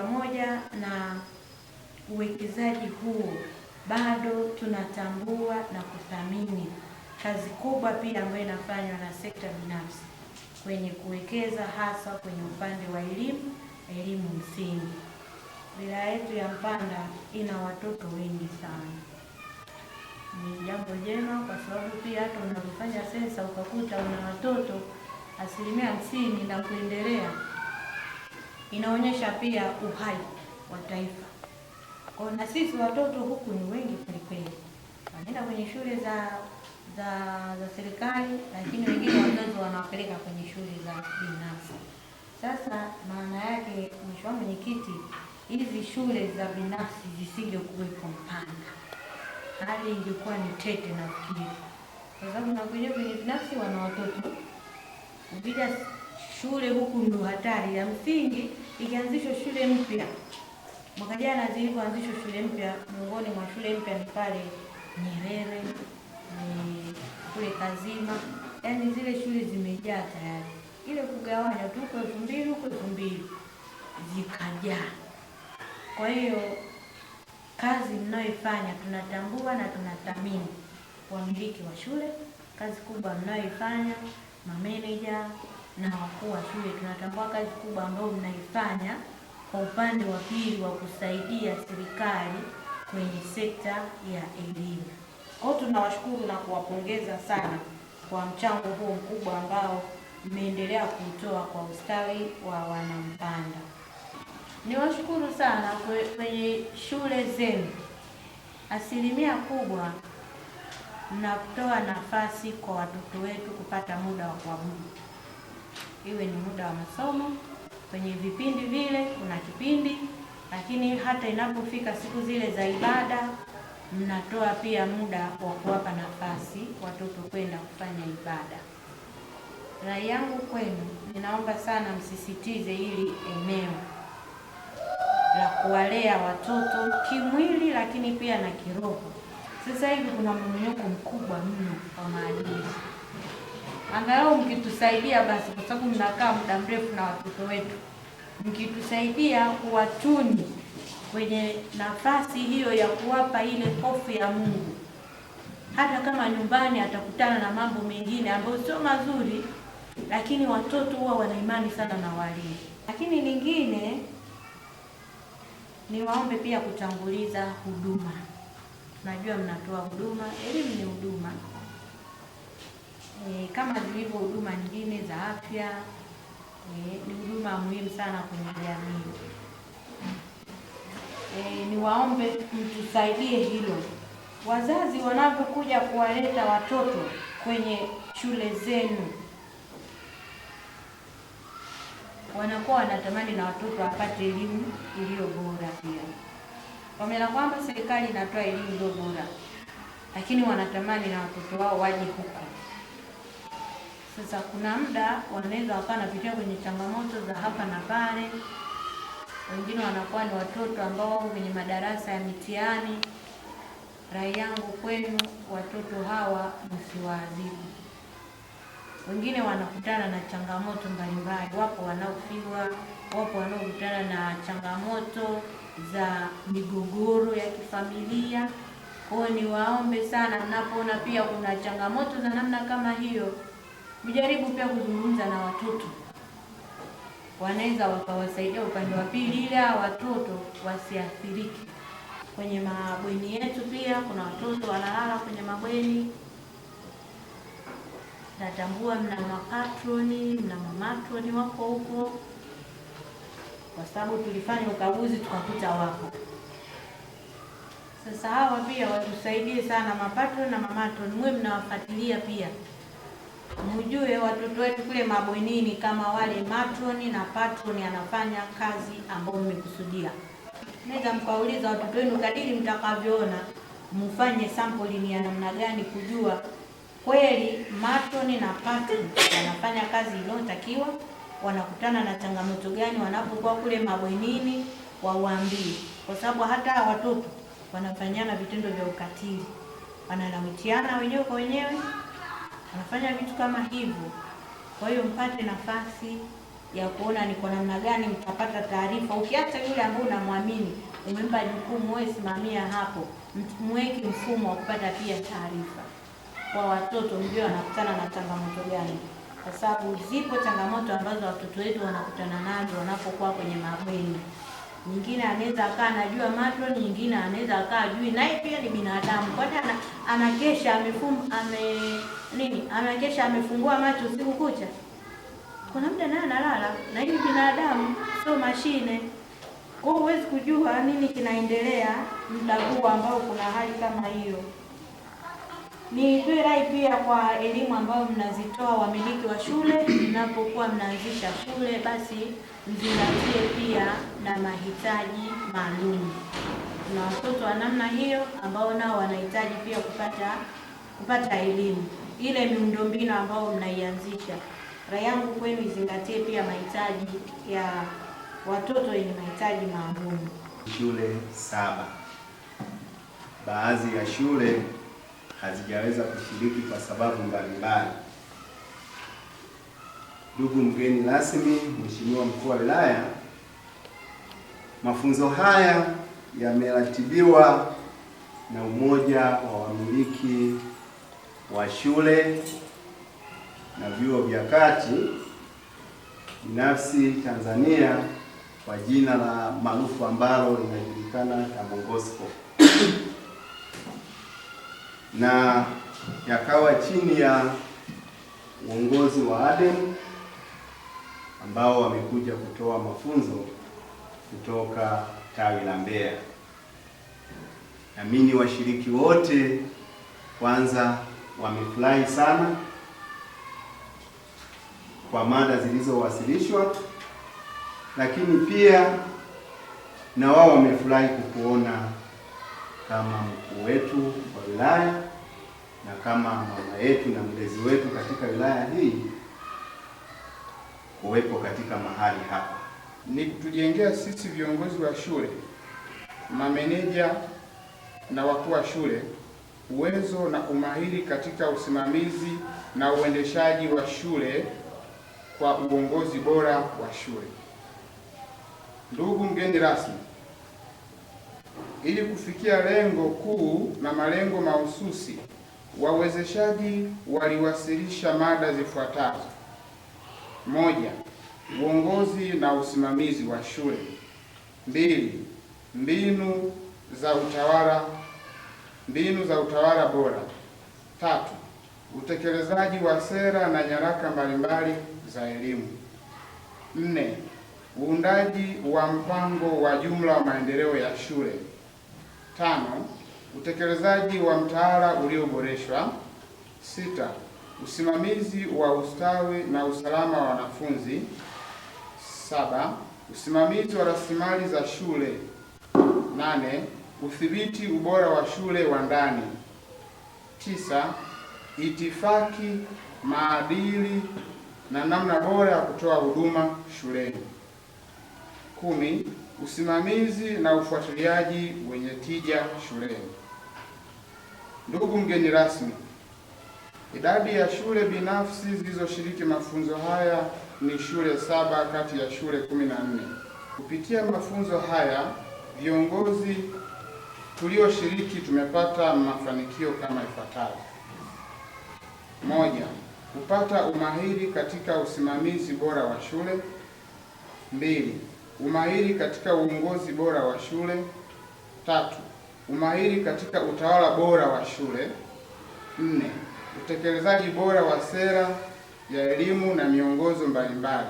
pamoja na uwekezaji huu bado tunatambua na kuthamini kazi kubwa pia ambayo inafanywa na sekta binafsi kwenye kuwekeza hasa kwenye upande wa elimu msingi. Wilaya yetu ya Mpanda ina watoto wengi sana. Ni jambo jema kwa sababu pia hata unapofanya sensa ukakuta una watoto 50% na kuendelea, inaonyesha pia uhai wa taifa. Kwa na sisi watoto huku ni wengi kweli, wanaenda kwenye shule za serikali, lakini wengine wazazi wanawapeleka kwenye shule za binafsi. Sasa maana yake, Mheshimiwa Mwenyekiti, hizi shule za binafsi zisingekuwepo Mpanda, hali ingekuwa ni tete nafikiri, kwa sababu nakuja kwenye binafsi wana watoto. Ukija shule huku ndo hatari ya msingi. Ikianzishwa shule mpya mwaka jana, zilipoanzishwa shule mpya, miongoni mwa shule mpya ni pale Nyerere, ni kule Kazima, yaani zile shule zimejaa tayari. Ile kugawanya tu kwa 2000 huko 2000 zikajaa. Kwa hiyo kazi mnayoifanya tunatambua na tunathamini. Wamiliki wa shule, kazi kubwa mnayoifanya, mameneja na wakuu wa shule, tunatambua kazi kubwa ambayo mnaifanya kwa upande wa pili wa kusaidia serikali kwenye sekta ya elimu. Kwa hiyo tunawashukuru na kuwapongeza sana kwa mchango huo mkubwa ambao mmeendelea kutoa kwa ustawi wa Wanampanda. Niwashukuru sana kwenye shule zenu, 1% kubwa mnatoa nafasi kwa watoto wetu kupata muda wa kuabudu, iwe ni muda wa masomo. Kwenye vipindi vile kuna kipindi, lakini hata inapofika siku zile za ibada mnatoa pia muda wa kuwapa nafasi watoto kwenda kufanya ibada. Rai yangu kwenu, ninaomba sana msisitize hili eneo la kuwalea watoto kimwili, lakini pia na kiroho. Sasa hivi kuna mmonyoko mkubwa mno wa maadili. Angalau mkitusaidia basi, kwa sababu mnakaa muda mrefu na watoto wetu, mkitusaidia kuwatuni kwenye nafasi hiyo ya kuwapa ile hofu ya Mungu. Hata kama nyumbani atakutana na mambo mengine ambayo sio mazuri, lakini watoto huwa wana imani sana na walimu. Lakini lingine, niwaombe pia kutanguliza huduma. Najua mnatoa huduma, elimu ni huduma. Kama zilivyo huduma nyingine za afya, ni huduma muhimu sana kwenye jamii. Niwaombe mtusaidie hilo. Wazazi wanapokuja kuwaleta watoto kwenye shule zenu, wanakuwa wanatamani na watoto wapate elimu iliyo bora pia. Pamoja kwamba serikali inatoa elimu iliyo bora, lakini wanatamani na watoto wao waje huko. Sasa kuna muda wanaweza wakawa wanapitia kwenye changamoto za hapa na pale. Wengine wanakuwa ni watoto ambao wako kwenye madarasa ya mitihani. Rai yangu kwenu, watoto hawa msiwaadhibu. Wengine wanakutana na changamoto mbalimbali, wapo wanaofiwa, wapo wanaokutana na changamoto za migogoro ya kifamilia. Kwa hiyo niwaombe sana, mnapoona pia kuna changamoto za namna kama hiyo, mjaribu pia kuzungumza na watoto. Wanaweza wakawasaidia upande wa pili ili watoto wasiathirike. Kwenye mabweni yetu pia kuna watoto wanalala kwenye mabweni. Natambua mna mapatroni, mna mamatroni wako huko, kwa sababu tulifanya ukaguzi tukakuta wako. Sasa hawa pia watusaidie sana, mapatroni na mamatroni, mwe mnawafuatilia pia. Mjue watoto wetu kule mabwenini kama wale matroni na patroni anafanya kazi ambayo mmekusudia. Naweza mkauliza watoto wenu kadiri mtakavyoona, mfanye sample ni ya namna gani kujua kweli matroni na patroni wanafanya kazi inayotakiwa, wanakutana na changamoto gani wanapokuwa kule mabwenini, wawaambie. Kwa sababu hata watoto wanafanyana vitendo vya ukatili, wanalawitiana wenyewe kwa wenyewe, wanafanya vitu kama hivyo. Kwa hiyo mpate nafasi ya kuona ni kwa namna gani mtapata taarifa. Ukiacha yule ambaye unamwamini, umempa jukumu, wewe simamia hapo, mweke mfumo wa kupata pia taarifa kwa watoto, ndio wanakutana na changamoto gani, kwa sababu zipo changamoto ambazo watoto wetu wanakutana nazo wanapokuwa kwenye mabweni. Nyingine anaweza akaa anajua matron, nyingine anaweza akaa ajui, naye pia ni binadamu. Kwani anakesha anakesha amefungua macho usiku kucha? Kuna muda naye analala, na hii binadamu, sio mashine. Kwa hiyo huwezi kujua nini kinaendelea muda huu ambao kuna hali kama hiyo. Nitoe rai pia kwa elimu ambayo mnazitoa wamiliki wa shule, mnapokuwa mnaanzisha shule, basi mzingatie pia na mahitaji maalum. Kuna watoto wa namna hiyo ambao nao wanahitaji pia kupata elimu. Ile miundombinu ambayo mnaianzisha, rai yangu kwenu izingatie pia mahitaji ya watoto wenye mahitaji maalum. Shule 7. Baadhi ya shule hazijaweza kushiriki kwa sababu mbalimbali. Ndugu mgeni rasmi, Mheshimiwa Mkuu wa Wilaya, mafunzo haya yameratibiwa na Umoja wa Wamiliki wa Shule na Vyuo vya Kati Binafsi Tanzania kwa jina la maarufu ambalo linajulikana kama Gospel, na yakawa chini ya uongozi wa ADEM ambao wamekuja kutoa mafunzo kutoka tawi la Mbeya. Naamini washiriki wote kwanza wamefurahi sana kwa mada zilizowasilishwa, lakini pia na wao wamefurahi kukuona kama mkuu wetu wa wilaya na kama mama yetu na mlezi wetu katika wilaya hii kuwepo katika mahali hapa. Ni kutujengea sisi viongozi wa shule, mameneja na wakuu wa shule uwezo na umahiri katika usimamizi na uendeshaji wa shule kwa uongozi bora wa shule. Ndugu mgeni rasmi, ili kufikia lengo kuu na malengo mahususi, wawezeshaji waliwasilisha mada zifuatazo: 1. Uongozi na usimamizi wa shule. 2. Mbinu za utawala bora. 3. Utekelezaji wa sera na nyaraka mbalimbali za elimu. 4. Uundaji wa mpango wa jumla wa maendeleo ya shule. 5. Utekelezaji wa mtaala ulioboreshwa. 6. Usimamizi wa ustawi na usalama wa wanafunzi. 7. Usimamizi wa rasilimali za shule. 8. Udhibiti ubora wa shule wa ndani. 9. Itifaki, maadili na namna bora ya kutoa huduma shuleni. 10. Usimamizi na ufuatiliaji wenye tija shuleni. Ndugu mgeni rasmi, idadi ya shule binafsi zilizoshiriki mafunzo haya ni shule 7 kati ya shule 14. Kupitia mafunzo haya, viongozi tulioshiriki tumepata mafanikio kama ifuatavyo: 1. Kupata umahiri katika usimamizi bora wa shule. 2. Umahiri katika uongozi bora wa shule. 3. Umahiri katika utawala bora wa shule. 4. Utekelezaji bora wa sera ya elimu na miongozo mbalimbali.